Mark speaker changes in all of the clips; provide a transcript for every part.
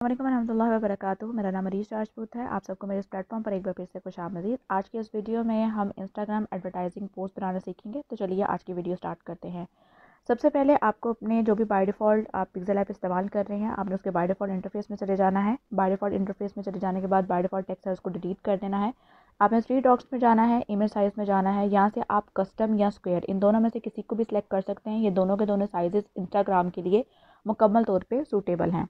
Speaker 1: अस्सलामुअलैकुम वरहमतुल्लाहि वबरकातुहू। मेरा नाम अरीश राजपूत है। आप सबको मेरे इस प्लेटफॉर्म पर एक बार फिर से खुशामदीद। आज के इस वीडियो में हम इंस्टाग्राम एडवर्टाइजिंग पोस्ट बनाना सीखेंगे। तो चलिए आज की वीडियो स्टार्ट करते हैं। सबसे पहले आपको अपने जो भी बाय डिफ़ॉल्ट आप पिक्सेल ऐप इस्तेमाल कर रहे हैं, आपने उसके बाय डिफ़ॉल्ट इंटरफेस में चले जाना है। बाय डिफ़ॉल्ट इंटरफेस में चले जाने के बाद बाय डिफ़ॉल्ट टेक्स्ट है उसको डिलीट कर देना है। आपने थ्री डॉट्स में जाना है, इमेज साइज़ में जाना है। यहाँ से आप कस्टम या स्क्वायर इन दोनों में से किसी को भी सिलेक्ट कर सकते हैं। ये दोनों के दोनों साइजेस इंस्टाग्राम के लिए मुकम्मल तौर पर सूटेबल हैं।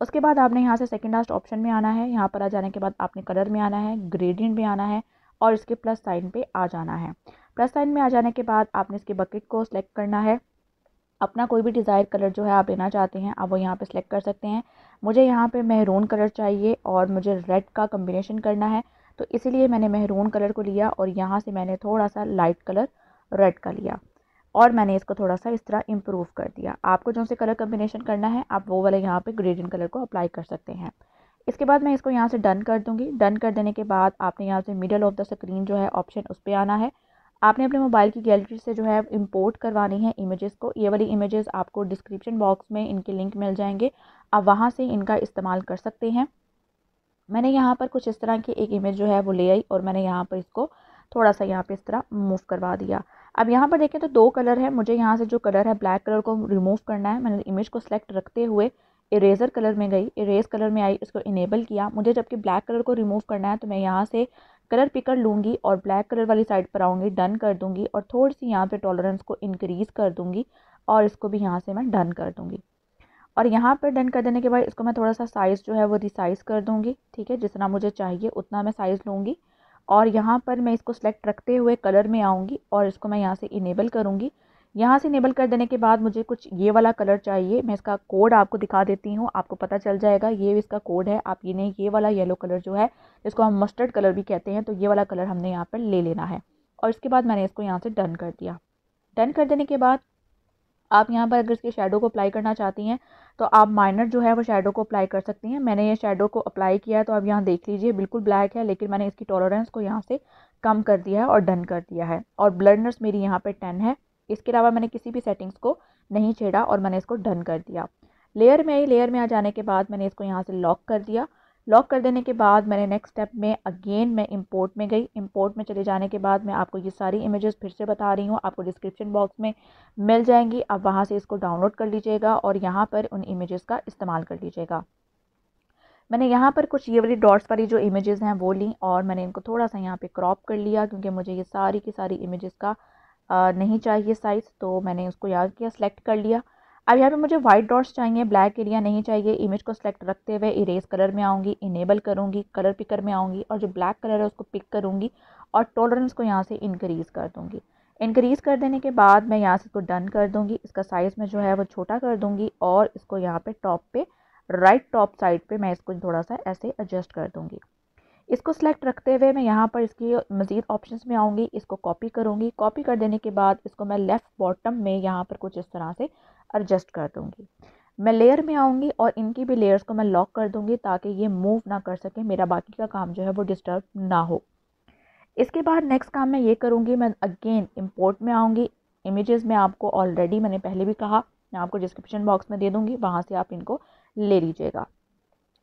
Speaker 1: उसके बाद आपने यहाँ से सेकंड लास्ट ऑप्शन में आना है। यहाँ पर आ जाने के बाद आपने कलर में आना है, ग्रेडियंट में आना है और इसके प्लस साइन पे आ जाना है। प्लस साइन में आ जाने के बाद आपने इसके बकेट को सिलेक्ट करना है। अपना कोई भी डिज़ायर कलर जो है आप लेना चाहते हैं आप वो यहाँ पे सिलेक्ट कर सकते हैं। मुझे यहाँ पे मेहरून कलर चाहिए और मुझे रेड का कम्बिनेशन करना है, तो इसीलिए मैंने मेहरून कलर को लिया और यहाँ से मैंने थोड़ा सा लाइट कलर रेड का लिया और मैंने इसको थोड़ा सा इस तरह इम्प्रूव कर दिया। आपको जो से कलर कम्बिनेशन करना है आप वो वाले यहाँ पे ग्रेडियंट कलर को अप्लाई कर सकते हैं। इसके बाद मैं इसको यहाँ से डन कर दूँगी। डन कर देने के बाद आपने यहाँ से मिडल ऑफ द स्क्रीन जो है ऑप्शन उस पर आना है। आपने अपने मोबाइल की गैलरी से जो है इंपोर्ट करवानी है इमेजेस को। ये वाली इमेजेस आपको डिस्क्रिप्शन बॉक्स में इनके लिंक मिल जाएंगे, आप वहाँ से इनका इस्तेमाल कर सकते हैं। मैंने यहाँ पर कुछ इस तरह की एक इमेज जो है वो ले आई और मैंने यहाँ पर इसको थोड़ा सा यहाँ पे इस तरह मूव करवा दिया। अब यहाँ पर देखें तो दो कलर है, मुझे यहाँ से जो कलर है ब्लैक कलर को रिमूव करना है। मैंने इमेज को सिलेक्ट रखते हुए इरेजर कलर में गई, इरेज कलर में आई, इसको इनेबल किया। मुझे जबकि ब्लैक कलर को रिमूव करना है तो मैं यहाँ से कलर पिकर लूँगी और ब्लैक कलर वाली साइड पर आऊँगी, डन कर दूँगी और थोड़ी सी यहाँ पे टॉलरेंस को इंक्रीज़ कर दूँगी और इसको भी यहाँ से मैं डन कर दूँगी। और यहाँ पर डन कर देने के बाद इसको मैं थोड़ा सा साइज़ जो है वो रिसाइज़ कर दूँगी। ठीक है, जितना मुझे चाहिए उतना मैं साइज़ लूँगी और यहाँ पर मैं इसको सिलेक्ट रखते हुए कलर में आऊँगी और इसको मैं यहाँ से इनेबल करूँगी। यहाँ से इनेबल कर देने के बाद मुझे कुछ ये वाला कलर चाहिए। मैं इसका कोड आपको दिखा देती हूँ, आपको पता चल जाएगा। ये इसका कोड है। आप ये वाला येलो कलर जो है जिसको हम मस्टर्ड कलर भी कहते हैं, तो ये वाला कलर हमने यहाँ पर ले लेना है। और इसके बाद मैंने इसको यहाँ से डन कर दिया। डन कर देने के बाद आप यहाँ पर अगर इसके शेडो को अप्लाई करना चाहती हैं तो आप माइनर जो है वो शेडो को अप्लाई कर सकती हैं। मैंने ये शेडो को अप्लाई किया है तो आप यहाँ देख लीजिए बिल्कुल ब्लैक है, लेकिन मैंने इसकी टॉलरेंस को यहाँ से कम कर दिया है और डन कर दिया है और ब्लरनेस मेरी यहाँ पे 10 है। इसके अलावा मैंने किसी भी सेटिंग्स को नहीं छेड़ा और मैंने इसको डन कर दिया। लेयर में आई, लेयर में आ जाने के बाद मैंने इसको यहाँ से लॉक कर दिया। लॉक कर देने के बाद मैंने नेक्स्ट स्टेप में अगेन मैं इंपोर्ट में गई। इंपोर्ट में चले जाने के बाद मैं आपको ये सारी इमेजेस फिर से बता रही हूँ, आपको डिस्क्रिप्शन बॉक्स में मिल जाएंगी। आप वहाँ से इसको डाउनलोड कर लीजिएगा और यहाँ पर उन इमेजेस का इस्तेमाल कर लीजिएगा। मैंने यहाँ पर कुछ ये वाली डॉट्स वाली जो इमेजेस हैं वो ली और मैंने इनको थोड़ा सा यहाँ पे क्रॉप कर लिया क्योंकि मुझे ये सारी की सारी इमेजेस का नहीं चाहिए साइज़, तो मैंने उसको याद किया, सेलेक्ट कर लिया। अब यहाँ पे मुझे वाइट डॉट्स चाहिए, ब्लैक एरिया नहीं चाहिए। इमेज को सिलेक्ट रखते हुए इरेज कलर में आऊँगी, इनेबल करूँगी, कलर पिकर में आऊँगी और जो ब्लैक कलर है उसको पिक करूँगी और टॉलरेंस को यहाँ से इंक्रीज़ कर दूँगी। इंक्रीज़ कर देने के बाद मैं यहाँ से इसको डन कर दूँगी। इसका साइज़ में जो है वो छोटा कर दूँगी और इसको यहाँ पे टॉप पे राइट टॉप साइड पे मैं इसको थोड़ा सा ऐसे एडजस्ट कर दूँगी। इसको सिलेक्ट रखते हुए मैं यहाँ पर इसकी मज़ीद ऑप्शंस में आऊँगी, इसको कॉपी करूँगी। कॉपी कर देने के बाद इसको मैं लेफ़्ट बॉटम में यहाँ पर कुछ इस तरह से एडजस्ट कर दूँगी। मैं लेयर में आऊँगी और इनकी भी लेयर्स को मैं लॉक कर दूँगी ताकि ये मूव ना कर सके, मेरा बाकी का काम जो है वो डिस्टर्ब ना हो। इसके बाद नेक्स्ट काम मैं ये करूँगी, मैं अगेन इंपोर्ट में आऊँगी। इमेजेस में आपको ऑलरेडी मैंने पहले भी कहा, मैं आपको डिस्क्रिप्शन बॉक्स में दे दूँगी, वहाँ से आप इनको ले लीजिएगा।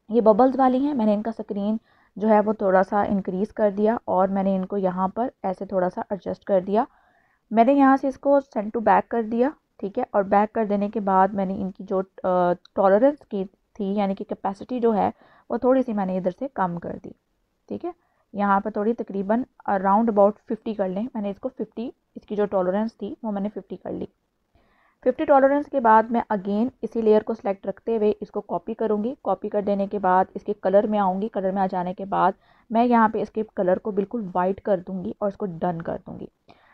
Speaker 1: ये बबल्स वाली हैं, मैंने इनका स्क्रीन जो है वो थोड़ा सा इंक्रीज़ कर दिया और मैंने इनको यहाँ पर ऐसे थोड़ा सा एडजस्ट कर दिया। मैंने यहाँ से इसको सेंड टू बैक कर दिया। ठीक है, और बैक कर देने के बाद मैंने इनकी जो टॉलरेंस की थी यानी कि कैपेसिटी जो है वो थोड़ी सी मैंने इधर से कम कर दी। ठीक है, यहाँ पर थोड़ी तकरीबन अराउंड अबाउट 50 कर लें। मैंने इसको 50, इसकी जो टॉलरेंस थी वो मैंने 50 कर ली। 50 टॉलरेंस के बाद मैं अगेन इसी लेयर को सिलेक्ट रखते हुए इसको कॉपी करूँगी। कॉपी कर देने के बाद इसके कलर में आऊँगी। कलर में आ जाने के बाद मैं यहाँ पे इसके कलर को बिल्कुल वाइट कर दूँगी और इसको डन कर दूँगी।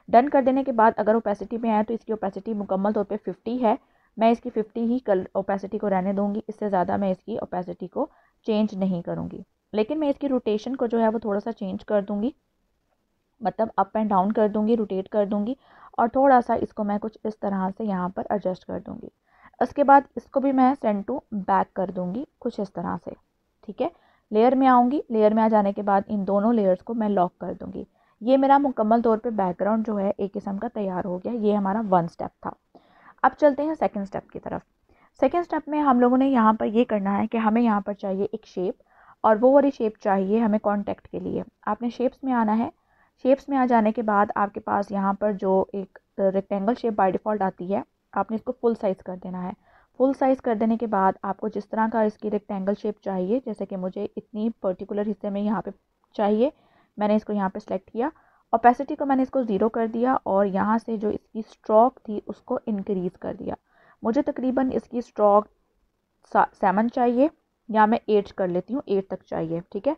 Speaker 1: डन कर देने के बाद अगर ओपेसिटी में आए तो इसकी ओपेसिटी मुकम्मल तौर पे 50 है। मैं इसकी 50 ही ओपेसिटी को रहने दूँगी, इससे ज़्यादा मैं इसकी ओपेसिटी को चेंज नहीं करूँगी। लेकिन मैं इसकी रोटेशन को जो है वो थोड़ा सा चेंज कर दूँगी, मतलब अप एंड डाउन कर दूँगी, रोटेट कर दूँगी और थोड़ा सा इसको मैं कुछ इस तरह से यहाँ पर एडजस्ट कर दूँगी। उसके बाद इसको भी मैं सेंड टू बैक कर दूँगी कुछ इस तरह से। ठीक है, लेयर में आऊँगी। लेयर में आ जाने के बाद इन दोनों लेयर्स को मैं लॉक कर दूँगी। ये मेरा मुकम्मल तौर पे बैकग्राउंड जो है एक किस्म का तैयार हो गया। ये हमारा वन स्टेप था। अब चलते हैं सेकंड स्टेप की तरफ। सेकेंड स्टेप में हम लोगों ने यहाँ पर ये करना है कि हमें यहाँ पर चाहिए एक शेप, और वो वाली शेप चाहिए हमें कॉन्टेक्ट के लिए। आपने शेप्स में आना है। शेप्स में आ जाने के बाद आपके पास यहाँ पर जो एक रेक्टेंगल शेप बाय डिफ़ॉल्ट आती है, आपने इसको फुल साइज़ कर देना है। फुल साइज़ कर देने के बाद आपको जिस तरह का इसकी रेक्टेंगल शेप चाहिए, जैसे कि मुझे इतनी पर्टिकुलर हिस्से में यहाँ पे चाहिए, मैंने इसको यहाँ पे सेलेक्ट किया। ओपेसिटी को मैंने इसको 0 कर दिया और यहाँ से जो इसकी स्ट्रोक थी उसको इंक्रीज़ कर दिया। मुझे तकरीबन इसकी स्ट्रोक 7 चाहिए, या मैं 8 कर लेती हूँ, 8 तक चाहिए, ठीक है।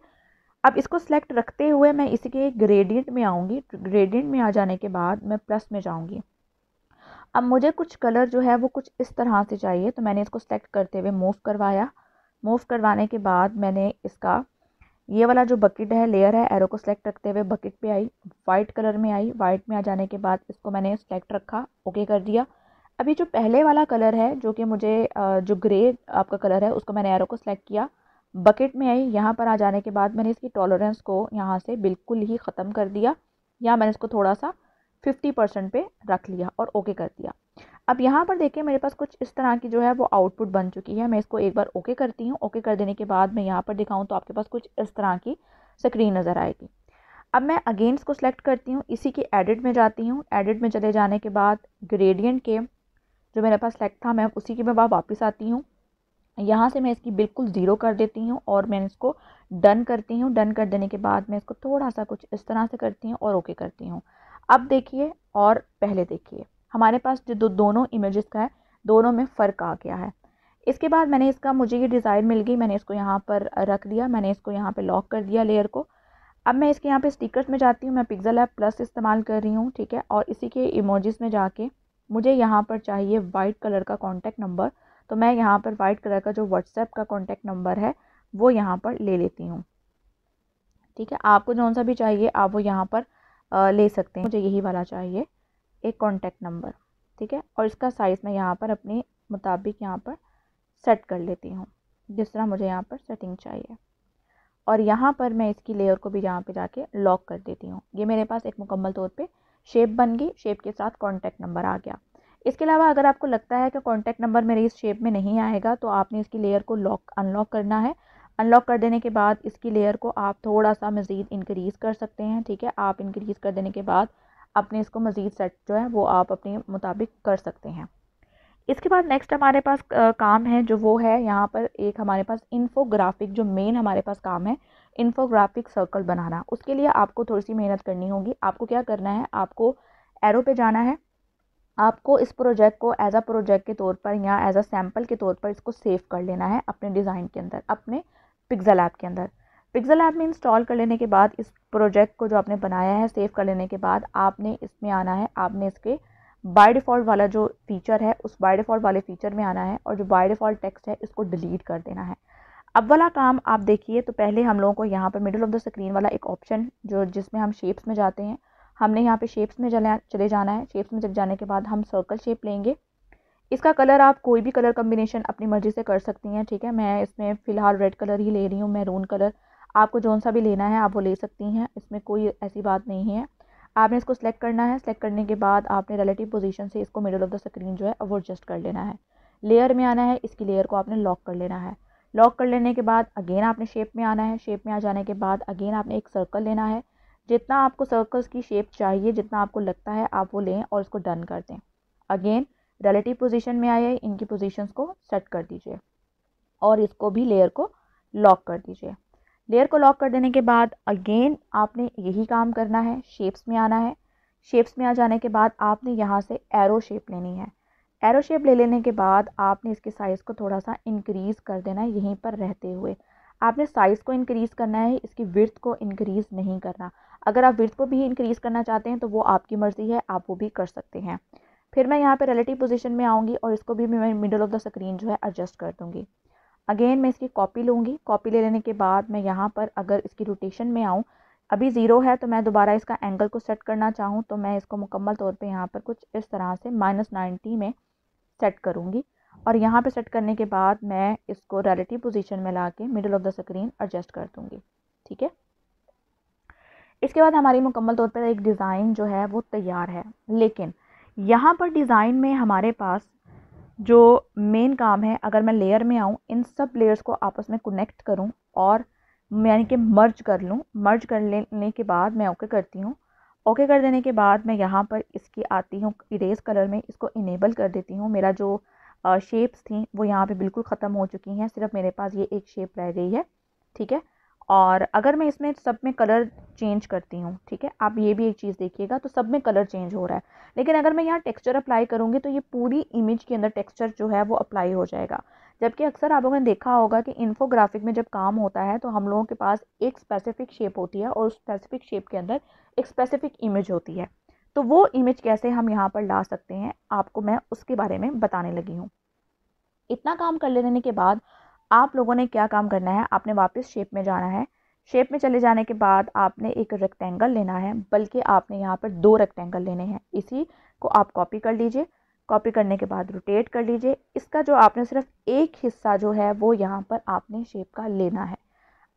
Speaker 1: अब इसको सेलेक्ट रखते हुए मैं इसके ग्रेडियंट में आऊँगी। ग्रेडियंट में आ जाने के बाद मैं प्लस में जाऊँगी। अब मुझे कुछ कलर जो है वो कुछ इस तरह से चाहिए, तो मैंने इसको सेलेक्ट करते हुए मूव करवाया। मूव करवाने के बाद मैंने इसका ये वाला जो बकेट है, लेयर है, एरो को सेलेक्ट रखते हुए बकेट पे आई, वाइट कलर में आई। वाइट में आ जाने के बाद इसको मैंने सेलेक्ट रखा, ओके कर दिया। अभी जो पहले वाला कलर है, जो कि मुझे जो ग्रे आपका कलर है, उसको मैंने एरो को सेलेक्ट किया, बकेट में आई। यहाँ पर आ जाने के बाद मैंने इसकी टॉलरेंस को यहाँ से बिल्कुल ही ख़त्म कर दिया, या मैंने इसको थोड़ा सा 50% पे रख लिया और ओके कर दिया। अब यहाँ पर देखिए मेरे पास कुछ इस तरह की जो है वो आउटपुट बन चुकी है। मैं इसको एक बार ओके करती हूँ। ओके कर देने के बाद मैं यहाँ पर दिखाऊँ तो आपके पास कुछ इस तरह की स्क्रीन नज़र आएगी। अब मैं अगेन इसको सेलेक्ट करती हूँ, इसी की एडिट में जाती हूँ। एडिट में चले जाने के बाद ग्रेडियंट के जो मेरे पास सेलेक्ट था, मैं उसी की मैं वापस आती हूँ। यहाँ से मैं इसकी बिल्कुल 0 कर देती हूँ और मैं इसको डन करती हूँ। डन कर देने के बाद मैं इसको थोड़ा सा कुछ इस तरह से करती हूँ और ओके करती हूँ। अब देखिए और पहले देखिए, हमारे पास जो दोनों इमेजेस का है, दोनों में फ़र्क आ गया है। इसके बाद मैंने इसका, मुझे ये डिज़ाइन मिल गई, मैंने इसको यहाँ पर रख दिया, मैंने इसको यहाँ पे लॉक कर दिया लेयर को। अब मैं इसके यहाँ पे स्टिकर्स में जाती हूँ, मैं पिक्सेल ऐप प्लस इस्तेमाल कर रही हूँ, ठीक है। और इसी के इमोजीज़ में जाके मुझे यहाँ पर चाहिए वाइट कलर का कॉन्टैक्ट नंबर, तो मैं यहाँ पर वाइट कलर का जो व्हाट्सएप का कॉन्टैक्ट नंबर है वो यहाँ पर ले लेती हूँ, ठीक है। आपको जौन सा भी चाहिए आप वो यहाँ पर ले सकते हैं। मुझे यही वाला चाहिए, एक कॉन्टैक्ट नंबर, ठीक है। और इसका साइज़ मैं यहाँ पर अपने मुताबिक यहाँ पर सेट कर लेती हूँ, जिस तरह मुझे यहाँ पर सेटिंग चाहिए। और यहाँ पर मैं इसकी लेयर को भी यहाँ पे जाके लॉक कर देती हूँ। ये मेरे पास एक मुकम्मल तौर पे शेप बन गई। शेप के साथ कॉन्टैक्ट नंबर आ गया। इसके अलावा अगर आपको लगता है कि कॉन्टैक्ट नंबर मेरे इस शेप में नहीं आएगा, तो आपने इसकी लेयर को अनलॉक करना है। अनलॉक कर देने के बाद इसकी लेयर को आप थोड़ा सा मज़ीद इंक्रीज़ कर सकते हैं, ठीक है। आप इंक्रीज़ कर देने के बाद अपने इसको मज़ीद सेट जो है वो आप अपने मुताबिक कर सकते हैं। इसके बाद नेक्स्ट हमारे पास काम है, जो वो है यहाँ पर एक हमारे पास इन्फोग्राफिक, जो मेन हमारे पास काम है, इन्फोग्राफिक सर्कल बनाना। उसके लिए आपको थोड़ी सी मेहनत करनी होगी। आपको क्या करना है, आपको एरो पे जाना है। आपको इस प्रोजेक्ट को एज अ प्रोजेक्ट के तौर पर या एज अ सैम्पल के तौर पर इसको सेव कर लेना है अपने डिज़ाइन के अंदर, अपने पिक्सेल ऐप के अंदर। पिक्सेल ऐप में इंस्टॉल कर लेने के बाद इस प्रोजेक्ट को जो आपने बनाया है सेव कर लेने के बाद आपने इसमें आना है। आपने इसके बाय डिफ़ॉल्ट वाला जो फीचर है उस बाय डिफ़ॉल्ट वाले फीचर में आना है, और जो बाय डिफ़ॉल्ट टेक्स्ट है इसको डिलीट कर देना है। अब वाला काम आप देखिए, तो पहले हम लोगों को यहाँ पर मिडिल ऑफ द स्क्रीन वाला एक ऑप्शन जो जिसमें हम शेप्स में जाते हैं, हमने यहाँ पे शेप्स में चले जाना है। शेप्स में चले जाने के बाद हम सर्कल शेप लेंगे। इसका कलर आप कोई भी कलर कम्बिनेशन अपनी मर्ज़ी से कर सकती हैं, ठीक है। मैं इसमें फ़िलहाल रेड कलर ही ले रही हूँ, मैरून कलर। आपको जौन सा भी लेना है आप वो ले सकती हैं, इसमें कोई ऐसी बात नहीं है। आपने इसको सेलेक्ट करना है। सेलेक्ट करने के बाद आपने रिलेटिव पोजीशन से इसको मिडिल ऑफ द स्क्रीन जो है वो एडजस्ट कर लेना है। लेयर में आना है, इसकी लेयर को आपने लॉक कर लेना है। लॉक कर लेने के बाद अगेन आपने शेप में आना है। शेप में आ जाने के बाद अगेन आपने एक सर्कल लेना है। जितना आपको सर्कल्स की शेप चाहिए, जितना आपको लगता है आप वो लें और इसको डन कर दें। अगेन रिलेटिव पोजीशन में आए, इनकी पोजीशंस को सेट कर दीजिए और इसको भी लेयर को लॉक कर दीजिए। लेयर को लॉक कर देने के बाद अगेन आपने यही काम करना है, शेप्स में आना है। शेप्स में आ जाने के बाद आपने यहाँ से एरो शेप लेनी है। एरो शेप ले लेने के बाद आपने इसके साइज़ को थोड़ा सा इंक्रीज़ कर देना है। यहीं पर रहते हुए आपने साइज़ को इंक्रीज़ करना है, इसकी विड्थ को इंक्रीज़ नहीं करना। अगर आप विड्थ को भी इंक्रीज़ करना चाहते हैं तो वो आपकी मर्ज़ी है, आप वो भी कर सकते हैं। फिर मैं यहाँ पे रिलेटिव पोजीशन में आऊँगी और इसको भी मैं मिडिल ऑफ द स्क्रीन जो है एडजस्ट कर दूँगी। अगेन मैं इसकी कॉपी लूँगी। कॉपी ले लेने के बाद मैं यहाँ पर अगर इसकी रोटेशन में आऊँ, अभी 0 है, तो मैं दोबारा इसका एंगल को सेट करना चाहूँ तो मैं इसको मुकम्मल तौर पे यहाँ पर कुछ इस तरह से -90 में सेट करूँगी। और यहाँ पे सेट करने के बाद मैं इसको रिलेटिव पोजीशन में ला के middle of the screen adjust कर दूँगी, ठीक है। इसके बाद हमारी मुकम्मल तौर पर एक डिज़ाइन जो है वो तैयार है। लेकिन यहाँ पर डिज़ाइन में हमारे पास जो मेन काम है, अगर मैं लेयर में आऊँ, इन सब लेयर्स को आपस में कनेक्ट करूँ और यानी कि मर्ज कर लूँ। मर्ज कर लेने के बाद मैं ओके करती हूँ। ओके कर देने के बाद मैं यहाँ पर इसकी आती हूँ इरेज कलर में, इसको इनेबल कर देती हूँ। मेरा जो शेप्स थी वो यहाँ पे बिल्कुल ख़त्म हो चुकी हैं, सिर्फ मेरे पास ये एक शेप रह गई है, ठीक है। और अगर मैं इसमें सब में कलर चेंज करती हूँ, ठीक है, आप ये भी एक चीज़ देखिएगा, तो सब में कलर चेंज हो रहा है। लेकिन अगर मैं यहाँ टेक्सचर अप्लाई करूँगी तो ये पूरी इमेज के अंदर टेक्सचर जो है वो अप्लाई हो जाएगा। जबकि अक्सर आप लोगों ने देखा होगा कि इन्फोग्राफिक में जब काम होता है तो हम लोगों के पास एक स्पेसिफिक शेप होती है और उस स्पेसिफिक शेप के अंदर एक स्पेसिफिक इमेज होती है। तो वो इमेज कैसे हम यहाँ पर ला सकते हैं, आपको मैं उसके बारे में बताने लगी हूँ। इतना काम कर लेने के बाद आप लोगों ने क्या काम करना है, आपने वापस शेप में जाना है। शेप में चले जाने के बाद आपने एक रेक्टेंगल लेना है, बल्कि आपने यहाँ पर 2 रेक्टेंगल लेने हैं। इसी को आप कॉपी कर लीजिए। कॉपी करने के बाद रोटेट कर लीजिए। इसका जो आपने सिर्फ एक हिस्सा जो है वो यहाँ पर आपने शेप का लेना है।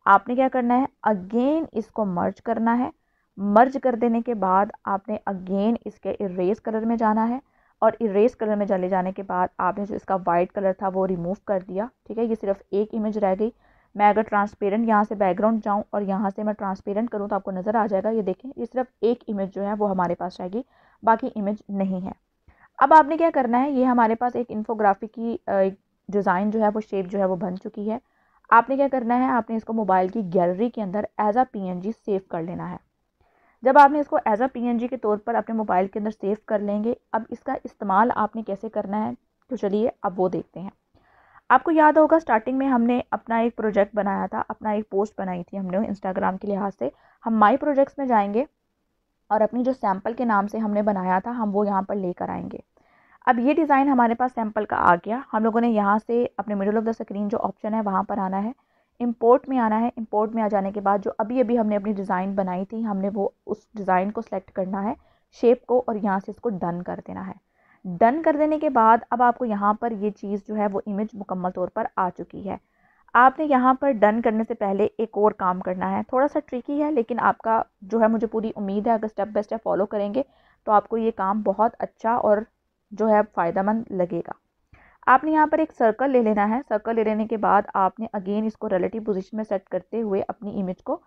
Speaker 1: आपने क्या करना है, अगेन इसको मर्ज करना है। मर्ज कर देने के बाद आपने अगेन इसके इरेज कलर में जाना है और इरेज कलर में चले जाने के बाद आपने जो इसका वाइट कलर था वो रिमूव कर दिया, ठीक है। ये सिर्फ एक इमेज रह गई। मैं अगर ट्रांसपेरेंट यहाँ से बैकग्राउंड जाऊँ और यहाँ से मैं ट्रांसपेरेंट करूँ तो आपको नज़र आ जाएगा। ये देखें, ये सिर्फ एक इमेज जो है वो हमारे पास रहेगी, बाकी इमेज नहीं है। अब आपने क्या करना है, ये हमारे पास एक इन्फोग्राफी की डिज़ाइन जो है वो शेप जो है वो बन चुकी है। आपने क्या करना है, आपने इसको मोबाइल की गैलरी के अंदर एज अ PNG सेव कर लेना है। जब आपने इसको एज अ PNG के तौर पर अपने मोबाइल के अंदर सेव कर लेंगे, अब इसका इस्तेमाल आपने कैसे करना है, तो चलिए अब वो देखते हैं। आपको याद होगा स्टार्टिंग में हमने अपना एक प्रोजेक्ट बनाया था, अपना एक पोस्ट बनाई थी हमने इंस्टाग्राम के लिहाज से। हम माई प्रोजेक्ट्स में जाएंगे और अपनी जो सैम्पल के नाम से हमने बनाया था हम वो यहाँ पर लेकर आएंगे। अब ये डिज़ाइन हमारे पास सैम्पल का आ गया। हम लोगों ने यहाँ से अपने मिडिल ऑफ द स्क्रीन जो ऑप्शन है वहाँ पर आना है, इंपोर्ट में आना है। इंपोर्ट में आ जाने के बाद जो अभी अभी हमने अपनी डिज़ाइन बनाई थी, हमने वो उस डिज़ाइन को सिलेक्ट करना है, शेप को, और यहाँ से इसको डन कर देना है। डन कर देने के बाद अब आपको यहाँ पर ये चीज़ जो है वो इमेज मुकम्मल तौर पर आ चुकी है। आपने यहाँ पर डन करने से पहले एक और काम करना है, थोड़ा सा ट्रिकी है, लेकिन आपका जो है मुझे पूरी उम्मीद है अगर स्टेप बाय स्टेप फॉलो करेंगे तो आपको ये काम बहुत अच्छा और जो है फ़ायदेमंद लगेगा। आपने यहाँ पर एक सर्कल ले लेना है। सर्कल ले लेने के बाद आपने अगेन इसको रिलेटिव पोजीशन में सेट करते हुए अपनी इमेज को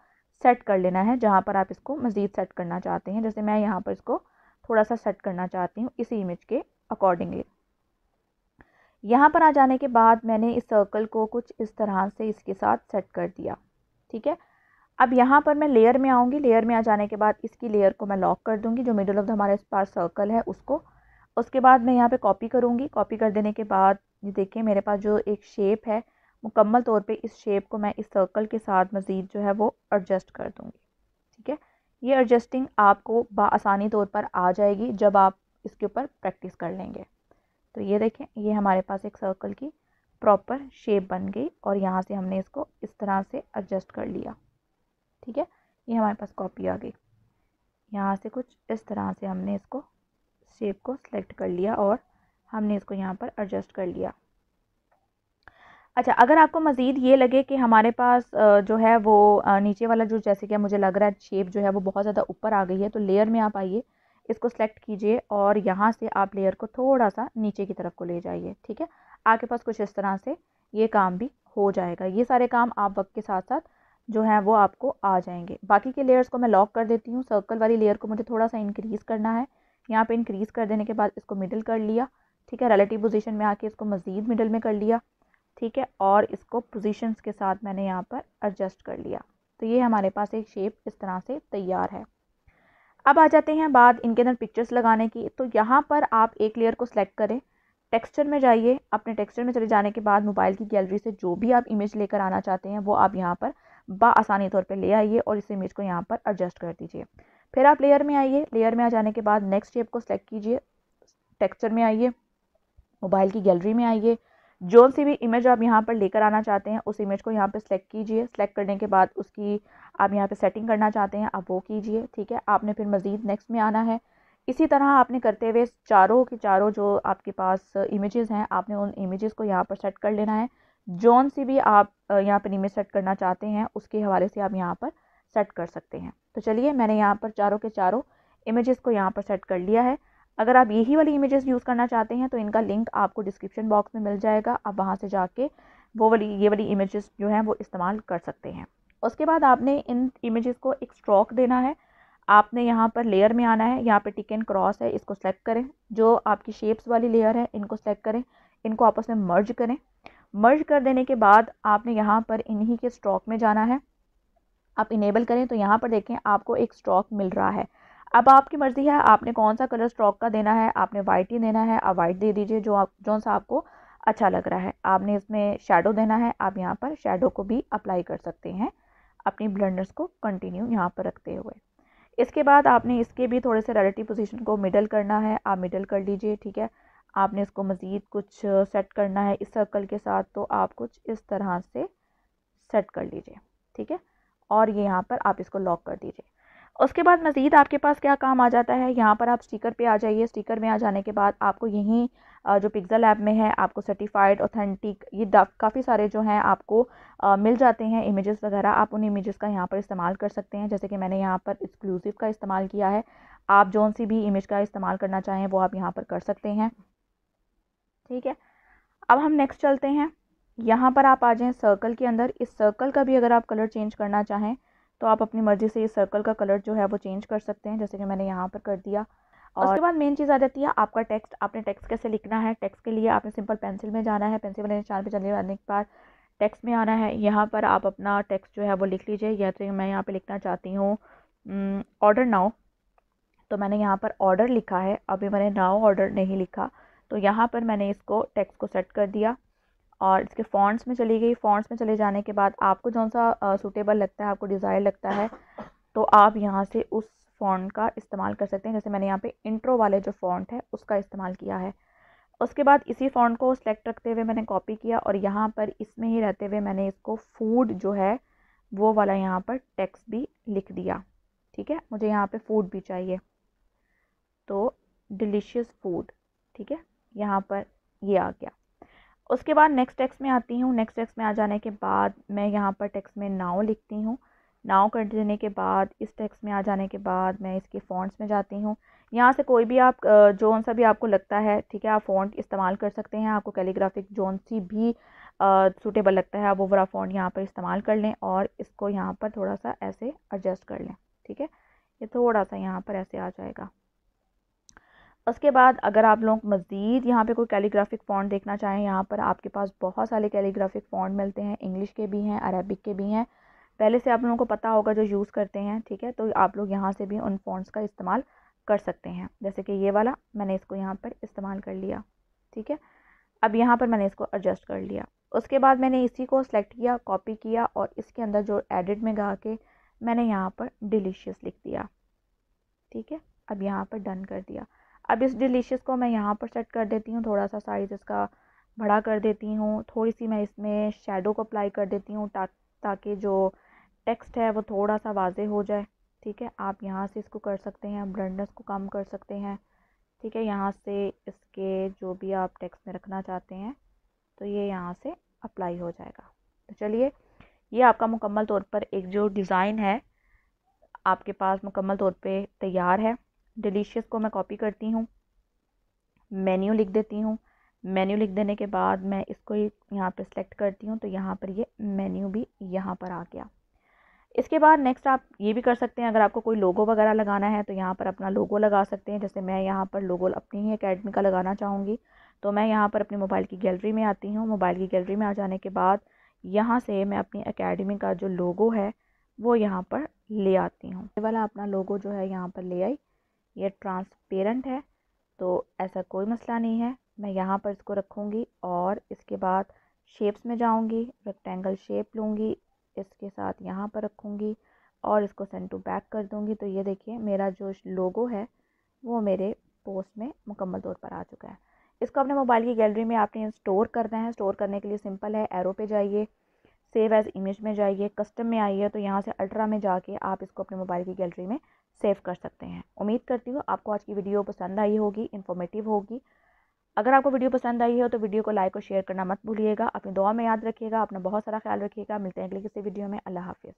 Speaker 1: सेट कर लेना है जहाँ पर आप इसको मज़ीद सेट करना चाहते हैं। जैसे मैं यहाँ पर इसको थोड़ा सा सेट करना चाहती हूँ इसी इमेज के अकॉर्डिंगली। यहाँ पर आ जाने के बाद मैंने इस सर्कल को कुछ इस तरह से इसके साथ सेट कर दिया, ठीक है। अब यहाँ पर मैं लेयर में आऊँगी। लेयर में आ जाने के बाद इसकी लेयर को मैं लॉक कर दूँगी, जो मिडिल ऑफ द हमारे पास सर्कल है उसको। उसके बाद मैं यहाँ पे कॉपी करूँगी। कॉपी कर देने के बाद ये देखिए मेरे पास जो एक शेप है, मुकम्मल तौर पे इस शेप को मैं इस सर्कल के साथ मज़ीद जो है वो एडजस्ट कर दूँगी, ठीक है। ये एडजस्टिंग आपको बआसानी तौर पर आ जाएगी जब आप इसके ऊपर प्रैक्टिस कर लेंगे। तो ये देखें, ये हमारे पास एक सर्कल की प्रॉपर शेप बन गई और यहाँ से हमने इसको इस तरह से एडजस्ट कर लिया, ठीक है। ये हमारे पास कॉपी आ गई। यहाँ से कुछ इस तरह से हमने इसको शेप को सिलेक्ट कर लिया और हमने इसको यहाँ पर एडजस्ट कर लिया। अच्छा, अगर आपको मज़ीद ये लगे कि हमारे पास जो है वो नीचे वाला जो, जैसे कि मुझे लग रहा है शेप जो है वो बहुत ज़्यादा ऊपर आ गई है, तो लेयर में आप आइए, इसको सेलेक्ट कीजिए और यहाँ से आप लेयर को थोड़ा सा नीचे की तरफ को ले जाइए, ठीक है। आपके पास कुछ इस तरह से ये काम भी हो जाएगा। ये सारे काम आप वक्त के साथ साथ जो है वो आपको आ जाएंगे। बाकी के लेयर्स को मैं लॉक कर देती हूँ। सर्कल वाली लेयर को मुझे थोड़ा सा इंक्रीज़ करना है। यहाँ पे इंक्रीज़ कर देने के बाद इसको मिडिल कर लिया, ठीक है। रिलेटिव पोजीशन में आके इसको मज़ीद मिडिल में कर लिया, ठीक है। और इसको पोजीशंस के साथ मैंने यहाँ पर एडजस्ट कर लिया। तो ये हमारे पास एक शेप इस तरह से तैयार है। अब आ जाते हैं बाद इनके अंदर पिक्चर्स लगाने की। तो यहाँ पर आप एक लेयर को सिलेक्ट करें, टेक्सचर में जाइए। अपने टेक्सचर में चले जाने के बाद मोबाइल की गैलरी से जो भी आप इमेज लेकर आना चाहते हैं वो आप यहाँ पर बआसानी तौर पे ले आइए और इस इमेज को यहाँ पर एडजस्ट कर दीजिए। फिर आप लेयर में आइए। लेयर में आ जाने के बाद नेक्स्ट शेप को सिलेक्ट कीजिए, टेक्सचर में आइए, मोबाइल की गैलरी में आइए। जो सी भी इमेज आप यहाँ पर लेकर आना चाहते हैं उस इमेज को यहाँ पे सिलेक्ट कीजिए। सिलेक्ट करने के बाद उसकी आप यहाँ पे सेटिंग करना चाहते हैं आप वो कीजिए, ठीक है। आपने फिर मज़ीद नेक्स्ट में आना है। इसी तरह आपने करते हुए चारों की चारों जो आपके पास इमेजेस हैं आपने उन इमेजेस को यहाँ पर सेट कर लेना है। जौन सी भी आप यहाँ पर इमेज सेट करना चाहते हैं उसके हवाले से आप यहाँ पर सेट कर सकते हैं। तो चलिए मैंने यहाँ पर चारों के चारों इमेजेस को यहाँ पर सेट कर लिया है। अगर आप यही वाली इमेजेस यूज़ करना चाहते हैं तो इनका लिंक आपको डिस्क्रिप्शन बॉक्स में मिल जाएगा, आप वहाँ से जाके ये वाली इमेजेस जो हैं वो इस्तेमाल कर सकते हैं। उसके बाद आपने इन इमेजेस को एक स्ट्रोक देना है। आपने यहाँ पर लेयर में आना है, यहाँ पे टिक एंड क्रॉस है, इसको सेलेक्ट करें। जो आपकी शेप्स वाली लेयर है इनको सेलेक्ट करें, इनको आपस में मर्ज करें। मर्ज कर देने के बाद आपने यहाँ पर इन्हीं के स्ट्रोक में जाना है। आप इनेबल करें तो यहाँ पर देखें आपको एक स्ट्रोक मिल रहा है। अब आपकी मर्ज़ी है आपने कौन सा कलर स्ट्रोक का देना है। आपने वाइट ही देना है, आप वाइट दे दीजिए जो सा आपको अच्छा लग रहा है। आपने इसमें शेडो देना है, आप यहाँ पर शेडो को भी अप्लाई कर सकते हैं अपनी ब्लेंडर्स को कंटिन्यू यहाँ पर रखते हुए। इसके बाद आपने इसके भी थोड़े से रिलेटिव पोजीशन को मिडल करना है, आप मिडल कर लीजिए। ठीक है, आपने इसको मज़ीद कुछ सेट करना है इस सर्कल के साथ, तो आप कुछ इस तरह से सेट कर लीजिए। ठीक है, और ये यहाँ पर आप इसको लॉक कर दीजिए। उसके बाद मज़ीद आपके पास क्या काम आ जाता है, यहाँ पर आप स्टिकर पे आ जाइए। स्टिकर में आ जाने के बाद आपको यहीं जो पिक्सेल ऐप में है आपको सर्टिफाइड ऑथेंटिक ये काफ़ी सारे जो हैं आपको मिल जाते हैं इमेजेस वगैरह। आप उन इमेजेस का यहाँ पर इस्तेमाल कर सकते हैं। जैसे कि मैंने यहाँ पर एक्सक्लूसिव का इस्तेमाल किया है, आप जौन सी भी इमेज का इस्तेमाल करना चाहें वो आप यहाँ पर कर सकते हैं। ठीक है, अब हम नेक्स्ट चलते हैं। यहाँ पर आप आ जाएं सर्कल के अंदर। इस सर्कल का भी अगर आप कलर चेंज करना चाहें तो आप अपनी मर्ज़ी से इस सर्कल का कलर जो है वो चेंज कर सकते हैं, जैसे कि मैंने यहाँ पर कर दिया। और उसके बाद मेन चीज़ आ जाती है आपका टेक्स्ट। आपने टेक्स्ट कैसे लिखना है। टेक्स्ट के लिए आपने सिंपल पेंसिल में जाना है, पेंसिल वाले निशान पे चले जाने के बाद टेक्स्ट में आना है। यहाँ पर आप अपना टेक्स्ट जो है वो लिख लीजिए। या तो मैं यहाँ पर लिखना चाहती हूँ ऑर्डर नाउ, तो मैंने यहाँ पर ऑर्डर लिखा है। अभी मैंने नाउ ऑर्डर नहीं लिखा, तो यहाँ पर मैंने इसको टेक्स्ट को सेट कर दिया और इसके फ़ॉन्ट्स में चली गई। फ़ॉन्ट्स में चले जाने के बाद आपको जौन सा सूटेबल लगता है, आपको डिज़ायर लगता है, तो आप यहाँ से उस फ़ॉन्ट का इस्तेमाल कर सकते हैं। जैसे मैंने यहाँ पे इंट्रो वाले जो फ़ॉन्ट है उसका इस्तेमाल किया है। उसके बाद इसी फ़ॉन्ट को सेलेक्ट रखते हुए मैंने कॉपी किया और यहाँ पर इसमें ही रहते हुए मैंने इसको फूड जो है वो वाला यहाँ पर टेक्स्ट भी लिख दिया। ठीक है, मुझे यहाँ पर फूड भी चाहिए, तो डिलीशियस फूड। ठीक है, यहाँ पर ये आ गया। उसके बाद नेक्स्ट टेक्स्ट में आती हूँ। नेक्स्ट टेक्स्ट में आ जाने के बाद मैं यहाँ पर टेक्स्ट में नाउ लिखती हूँ। नाउ कर देने के बाद इस टेक्स्ट में आ जाने के बाद मैं इसके फ़ॉन्ट्स में जाती हूँ। यहाँ से कोई भी आप जोन सा भी आपको लगता है, ठीक है, आप फ़ॉन्ट इस्तेमाल कर सकते हैं। आपको कैलीग्राफिक जोन सी भी सूटेबल लगता है, आप वो वाला फ़ॉन्ट यहाँ पर इस्तेमाल कर लें और इसको यहाँ पर थोड़ा सा ऐसे एडजस्ट कर लें। ठीक है, ये थोड़ा सा यहाँ पर ऐसे आ जाएगा। उसके बाद अगर आप लोग मज़ीद यहाँ पे कोई कैलीग्राफिक फ़ॉन्ट देखना चाहें, यहाँ पर आपके पास बहुत सारे कैलीग्राफिक फ़ॉन्ट मिलते हैं। इंग्लिश के भी हैं, अरबिक के भी हैं, पहले से आप लोगों को पता होगा जो यूज़ करते हैं। ठीक है, तो आप लोग यहाँ से भी उन फ़ॉन्ट्स का इस्तेमाल कर सकते हैं। जैसे कि ये वाला मैंने इसको यहाँ पर इस्तेमाल कर लिया। ठीक है, अब यहाँ पर मैंने इसको एडजस्ट कर लिया। उसके बाद मैंने इसी को सेलेक्ट किया, कॉपी किया और इसके अंदर जो एडिट में गा के मैंने यहाँ पर डिलीशियस लिख दिया। ठीक है, अब यहाँ पर डन कर दिया। अब इस डिलीशियस को मैं यहाँ पर सेट कर देती हूँ, थोड़ा सा साइज़ इसका बड़ा कर देती हूँ। थोड़ी सी मैं इसमें शेडो को अप्लाई कर देती हूँ ताकि जो टेक्स्ट है वो थोड़ा सा वाज़े हो जाए। ठीक है, आप यहाँ से इसको कर सकते हैं, ब्राइटनेस को कम कर सकते हैं। ठीक है, यहाँ से इसके जो भी आप टेक्स्ट में रखना चाहते हैं तो ये यहाँ से अप्लाई हो जाएगा। तो चलिए, ये आपका मुकम्मल तौर पर एक जो डिज़ाइन है आपके पास मुकम्मल तौर पे तैयार है। डिलीशियस को मैं कॉपी करती हूँ, मेन्यू लिख देती हूँ। मेन्यू लिख देने के बाद मैं इसको यहाँ पे सेलेक्ट करती हूँ, तो यहाँ पर ये मेन्यू भी यहाँ पर आ गया। इसके बाद नेक्स्ट आप ये भी कर सकते हैं, अगर आपको कोई लोगो वगैरह लगाना है तो यहाँ पर अपना लोगो लगा सकते हैं। जैसे मैं यहाँ पर लोगो अपनी ही एकेडमी का लगाना चाहूँगी, तो मैं यहाँ पर अपनी मोबाइल की गैलरी में आती हूँ। मोबाइल की गैलरी में आ जाने के बाद यहाँ से मैं अपनी एकेडमी का जो लोगो है वो यहाँ पर ले आती हूँ। ये वाला अपना लोगो जो है यहाँ पर ले आई। ये ट्रांसपेरेंट है तो ऐसा कोई मसला नहीं है। मैं यहाँ पर इसको रखूँगी और इसके बाद शेप्स में जाऊँगी, रेक्टेंगल शेप लूँगी, इसके साथ यहाँ पर रखूँगी और इसको सेंड टू बैक कर दूँगी। तो ये देखिए मेरा जो लोगो है वो मेरे पोस्ट में मुकम्मल तौर पर आ चुका है। इसको अपने मोबाइल की गैलरी में आपने स्टोर करना है। स्टोर करने के लिए सिंपल है, एरो पे जाइए, सेव एज़ इमेज में जाइए, कस्टम में आइए, तो यहाँ से अल्ट्रा में जाके आप इसको अपने मोबाइल की गैलरी में सेव कर सकते हैं। उम्मीद करती हूँ आपको आज की वीडियो पसंद आई होगी, इन्फॉर्मेटिव होगी। अगर आपको वीडियो पसंद आई हो तो वीडियो को लाइक और शेयर करना मत भूलिएगा। अपनी दुआ में याद रखिएगा, अपना बहुत सारा ख्याल रखिएगा। मिलते हैं अगले किसी वीडियो में। अल्लाह हाफिज़।